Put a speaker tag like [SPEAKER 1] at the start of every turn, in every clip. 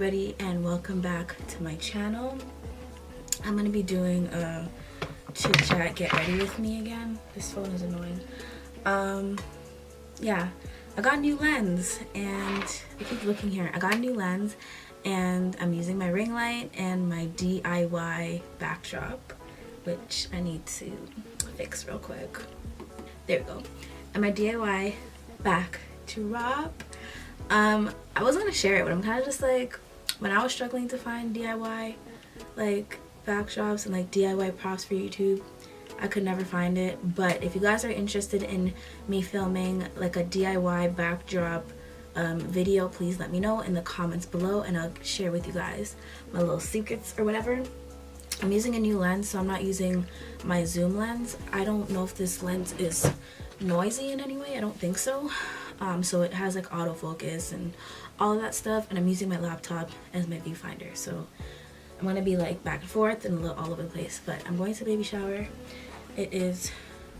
[SPEAKER 1] everybody, and welcome back to my channel. I'm gonna be doing a chit chat get ready with me again. This phone is annoying. Yeah, I got a new lens, and I keep looking here. I got a new lens and I'm using my ring light and my DIY backdrop, which I need to fix real quick. There we go. And my DIY backdrop. I was gonna share it, but I'm kind of just like, when I was struggling to find DIY like backdrops and like DIY props for YouTube, I could never find it. But if you guys are interested in me filming like a DIY backdrop video, please let me know in the comments below and I'll share with you guys my little secrets or whatever. I'm using a new lens, so I'm not using my zoom lens. I don't know if this lens is noisy in any way. I don't think so. So it has like autofocus and all of that stuff, and I'm using my laptop as my viewfinder, so I'm gonna be like back and forth and a little all over the place. But I'm going to baby shower. It is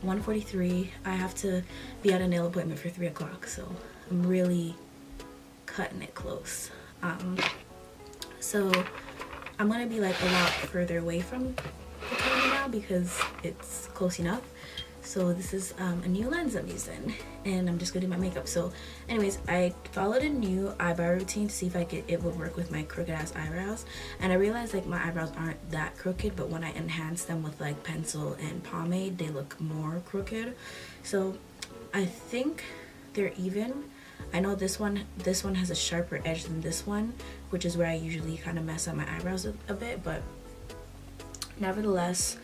[SPEAKER 1] 1:43. I have to be at a nail appointment for 3 o'clock, so I'm really cutting it close. So I'm gonna be like a lot further away from the camera now because it's close enough. So this is a new lens I'm using, and I'm just gonna do my makeup. So anyways, I followed a new eyebrow routine to see if it would work with my crooked ass eyebrows, and I realized like my eyebrows aren't that crooked, but when I enhance them with like pencil and pomade, they look more crooked. So I think they're even. I know this one has a sharper edge than this one, which is where I usually kind of mess up my eyebrows a bit, but nevertheless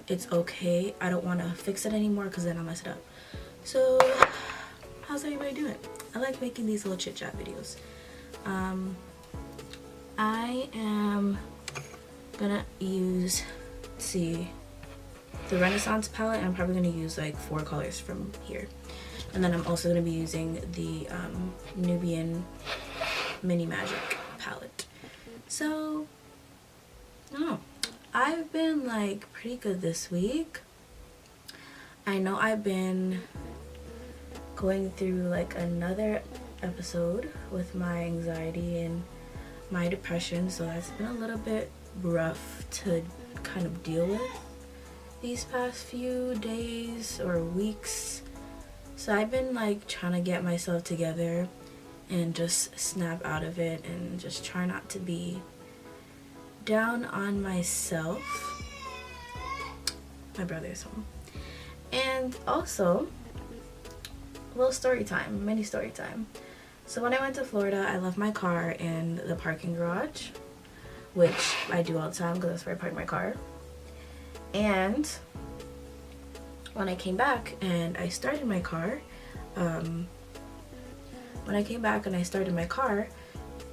[SPEAKER 1] it's okay. I don't want to fix it anymore because then I'll mess it up. So how's everybody doing? I like making these little chit chat videos. I am gonna use, let's see, the Renaissance palette, and I'm probably gonna use like 4 colors from here. And then I'm also gonna be using the Nubian Mini Magic palette. So I don't know. I've been like pretty good this week. I know I've been going through like another episode with my anxiety and my depression, so that's been a little bit rough to kind of deal with these past few days or weeks. So I've been like trying to get myself together and just snap out of it and just try not to be down on myself. My brother's home. And also a little story time, mini story time. So when I went to Florida, I left my car in the parking garage, which I do all the time because that's where I park my car. And when I came back and I started my car,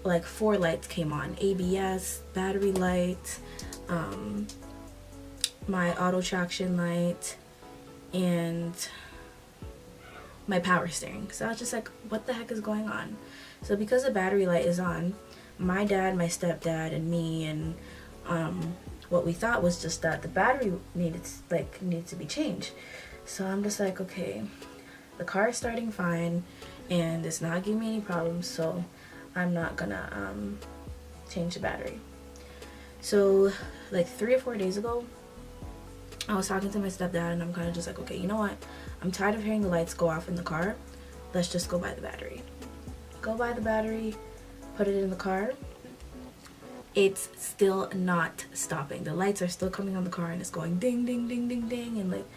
[SPEAKER 1] like 4 lights came on: ABS, battery light, my auto traction light, and my power steering. So I was just like, what the heck is going on? So because the battery light is on, my dad, my stepdad, and me, and what we thought was just that the battery needed to be changed. So I'm just like, okay, the car is starting fine and it's not giving me any problems, so I'm not gonna change the battery. So like 3 or 4 days ago, I was talking to my stepdad, and I'm kind of just like, okay, you know what, I'm tired of hearing the lights go off in the car. Let's just go buy the battery. Go buy the battery, put it in the car. It's still not stopping. The lights are still coming on the car, and it's going ding ding ding ding ding and like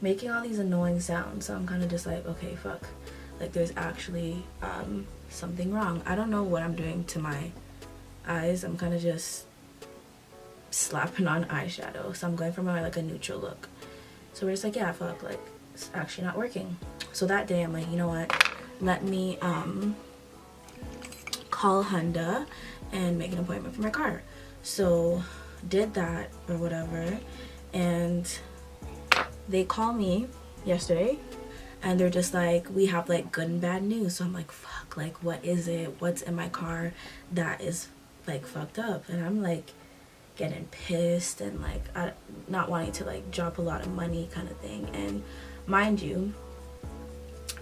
[SPEAKER 1] making all these annoying sounds. So I'm kind of just like, okay, fuck, like there's actually something wrong. I don't know what I'm doing to my eyes. I'm kind of just slapping on eyeshadow, so I'm going for my like a neutral look. So we're just like, yeah, fuck, like it's actually not working. So that day I'm like, you know what, let me call Honda and make an appointment for my car. So did that or whatever, and they call me yesterday and they're just like, we have like good and bad news. So I'm like, fuck, like what is it? What's in my car that is like fucked up? And I'm like getting pissed and like not wanting to like drop a lot of money kind of thing. And mind you,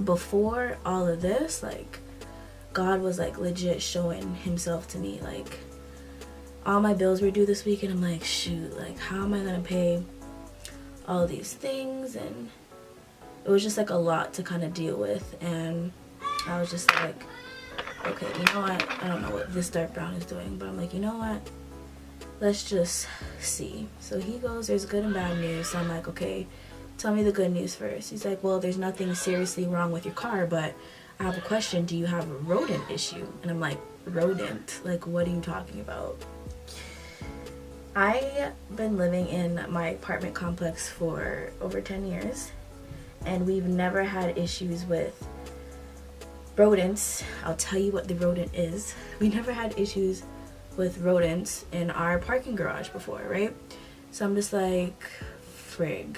[SPEAKER 1] before all of this, like God was like legit showing himself to me like all my bills were due this week, and I'm like, shoot, like how am I gonna pay all these things? And it was just like a lot to kind of deal with, and I was just like, okay, you know what, I don't know what this dark brown is doing, but I'm like, you know what, let's just see. So he goes, there's good and bad news. So I'm like, okay, tell me the good news first. He's like, well, there's nothing seriously wrong with your car, but I have a question. Do you have a rodent issue? And I'm like, rodent? Like, what are you talking about? I've been living in my apartment complex for over 10 years, and we've never had issues with rodents. I'll tell you what the rodent is. We never had issues with rodents in our parking garage before, right? So I'm just like, frig,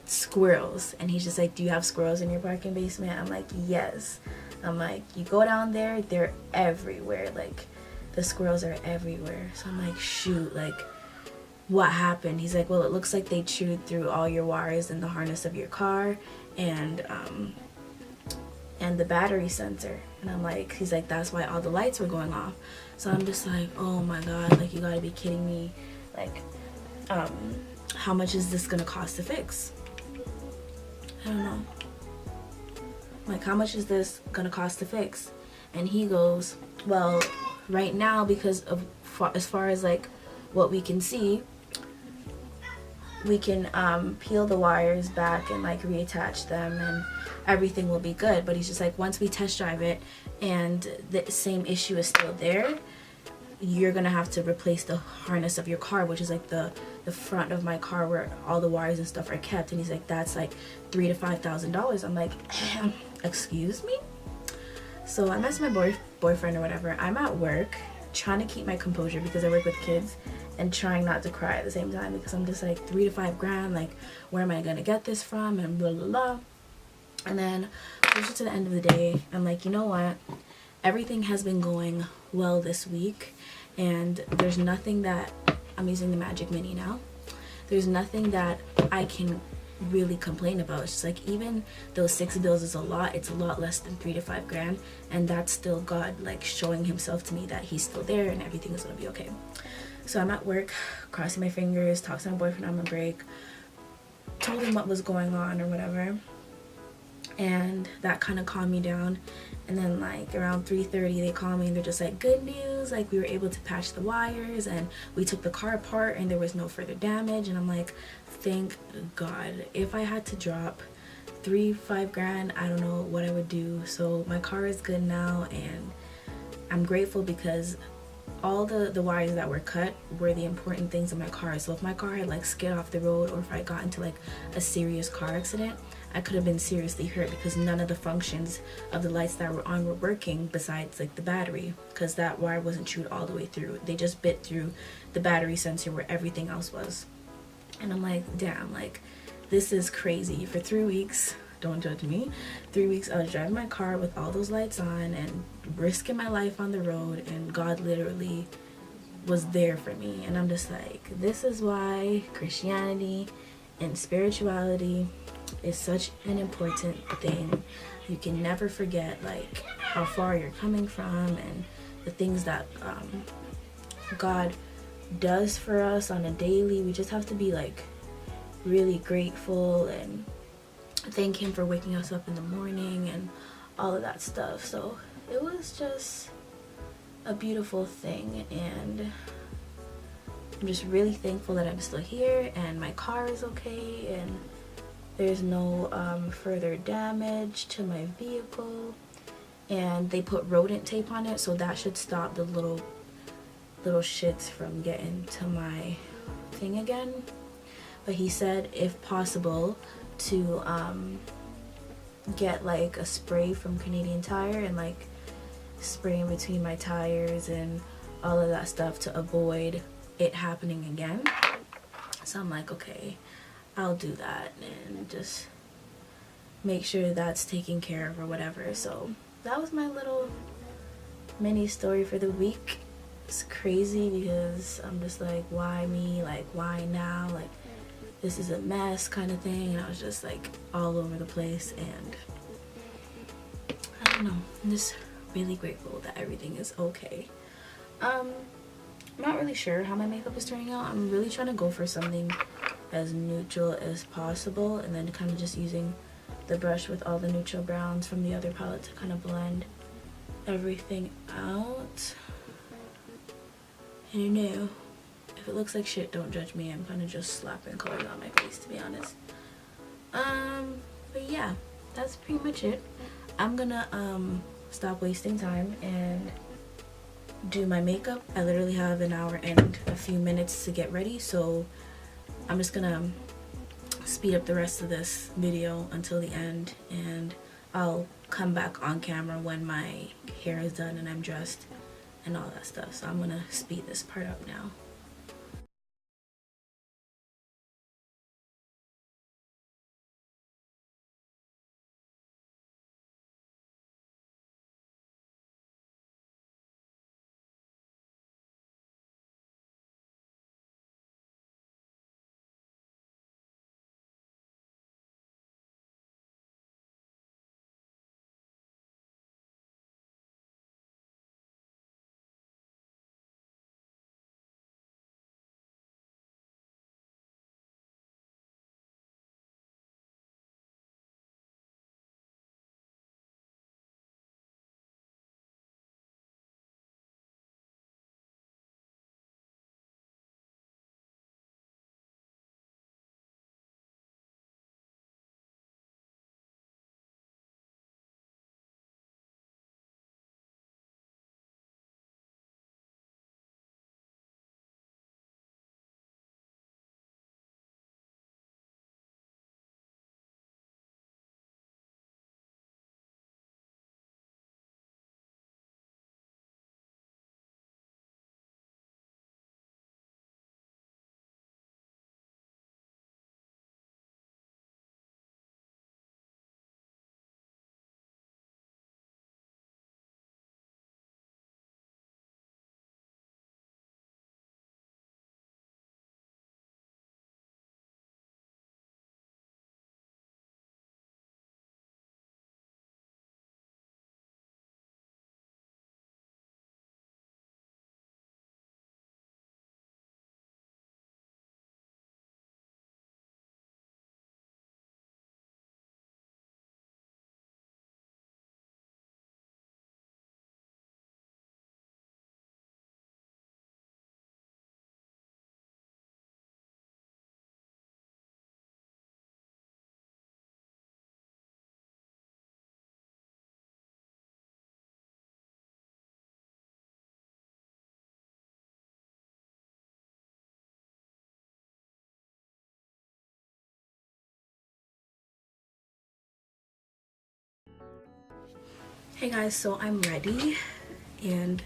[SPEAKER 1] squirrels. And he's just like, do you have squirrels in your parking basement? I'm like, yes. I'm like, you go down there, they're everywhere. Like, the squirrels are everywhere. So I'm like, shoot, like, what happened? He's like, well, it looks like they chewed through all your wires in the harness of your car and the battery sensor. And I'm like, he's like, that's why all the lights were going off. So I'm just like, oh my god, like, you gotta be kidding me. Like, how much is this gonna cost to fix? I don't know. Like, how much is this gonna cost to fix? And he goes, well, right now, because of as far as like what we can see, we can peel the wires back and like reattach them and everything will be good. But he's just like, once we test drive it and the same issue is still there, you're gonna have to replace the harness of your car, which is like the front of my car where all the wires and stuff are kept. And he's like, that's like $3,000 to $5,000. I'm like, excuse me? So I messaged my boyfriend or whatever. I'm at work trying to keep my composure because I work with kids, and trying not to cry at the same time, because I'm just like, $3 to $5 grand, like, where am I gonna get this from, and blah blah blah. And then closer to the end of the day, I'm like, you know what, everything has been going well this week, and there's nothing that, I'm using the Magic Mini now, there's nothing that I can really complain about. It's just like, even though 6 bills is a lot, it's a lot less than $3 to $5 grand, and that's still God like showing himself to me that he's still there and everything is gonna be okay. So I'm at work, crossing my fingers, talking to my boyfriend on my break, told him what was going on or whatever, and that kind of calmed me down. And then like around 3:30 they call me and they're just like, good news, like, we were able to patch the wires and we took the car apart and there was no further damage. And I'm like, thank God. If I had to drop $3-5 grand, I don't know what I would do. So my car is good now, and I'm grateful because all the wires that were cut were the important things in my car. So if my car had like skid off the road, or if I got into like a serious car accident, I could have been seriously hurt, because none of the functions of the lights that were on were working besides like the battery, because that wire wasn't chewed all the way through. They just bit through the battery sensor where everything else was. And I'm like, damn, like, this is crazy. For 3 weeks, don't judge me, 3 weeks I was driving my car with all those lights on and risking my life on the road, and God literally was there for me. And I'm just like, this is why Christianity and spirituality is such an important thing. You can never forget like how far you're coming from and the things that God does for us on a daily. We just have to be like really grateful and thank him for waking us up in the morning and all of that stuff. So it was just a beautiful thing, and I'm just really thankful that I'm still here and my car is okay and there's no further damage to my vehicle. And they put rodent tape on it, so that should stop the little shits from getting to my thing again. But he said if possible to get like a spray from Canadian Tire and like spray in between my tires and all of that stuff to avoid it happening again. So I'm like, okay, I'll do that and just make sure that's taken care of or whatever. So that was my little mini story for the week. It's crazy because I'm just like, why me? Like, why now? Like, this is a mess kind of thing. And I was just like all over the place, and I don't know, I'm just really grateful that everything is okay. I'm not really sure how my makeup is turning out. I'm really trying to go for something as neutral as possible, and then kind of just using the brush with all the neutral browns from the other palette to kind of blend everything out. And you know, if it looks like shit, don't judge me. I'm kind of just slapping colors on my face, to be honest. But yeah, that's pretty much it. I'm gonna stop wasting time and do my makeup. I literally have an hour and a few minutes to get ready, so I'm just gonna speed up the rest of this video until the end, and I'll come back on camera when my hair is done and I'm dressed and all that stuff. So I'm gonna speed this part up now. Hey guys, so I'm ready, and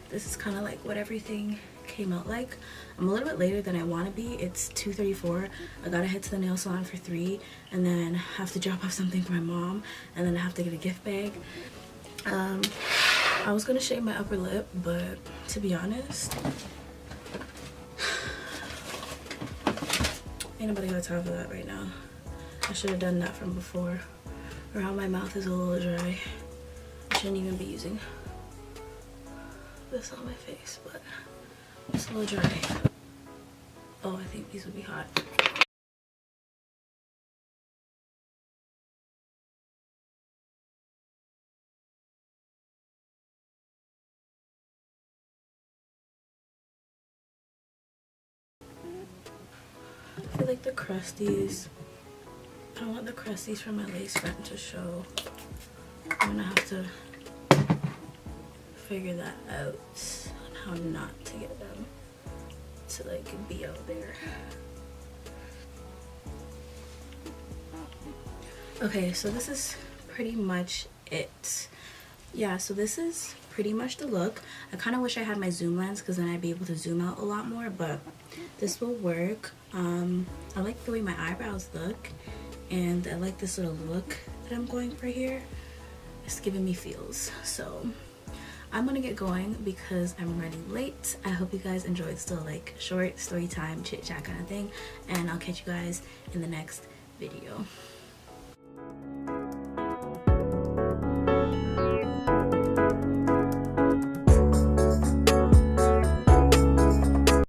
[SPEAKER 1] this is kind of like what everything came out like. I'm a little bit later than I want to be. It's 2:34. I gotta head to the nail salon for 3, and then have to drop off something for my mom, and then I have to get a gift bag. I was gonna shave my upper lip, but to be honest, ain't nobody got time for that right now. I should have done that from before. Around my mouth is a little dry. I shouldn't even be using this on my face, but it's a little dry. Oh, I think these would be hot. I feel like the crusties, I don't want the crusties from my lace front to show. I'm gonna have to figure that out on how not to get them to like be out there. Okay, so this is pretty much it. Yeah, so this is pretty much the look. I kind of wish I had my zoom lens, because then I'd be able to zoom out a lot more, but this will work. I like the way my eyebrows look, and I like this little look that I'm going for here. It's giving me feels. So I'm gonna get going because I'm running late. I hope you guys enjoyed still like short story time chit chat kind of thing, and I'll catch you guys in the next video.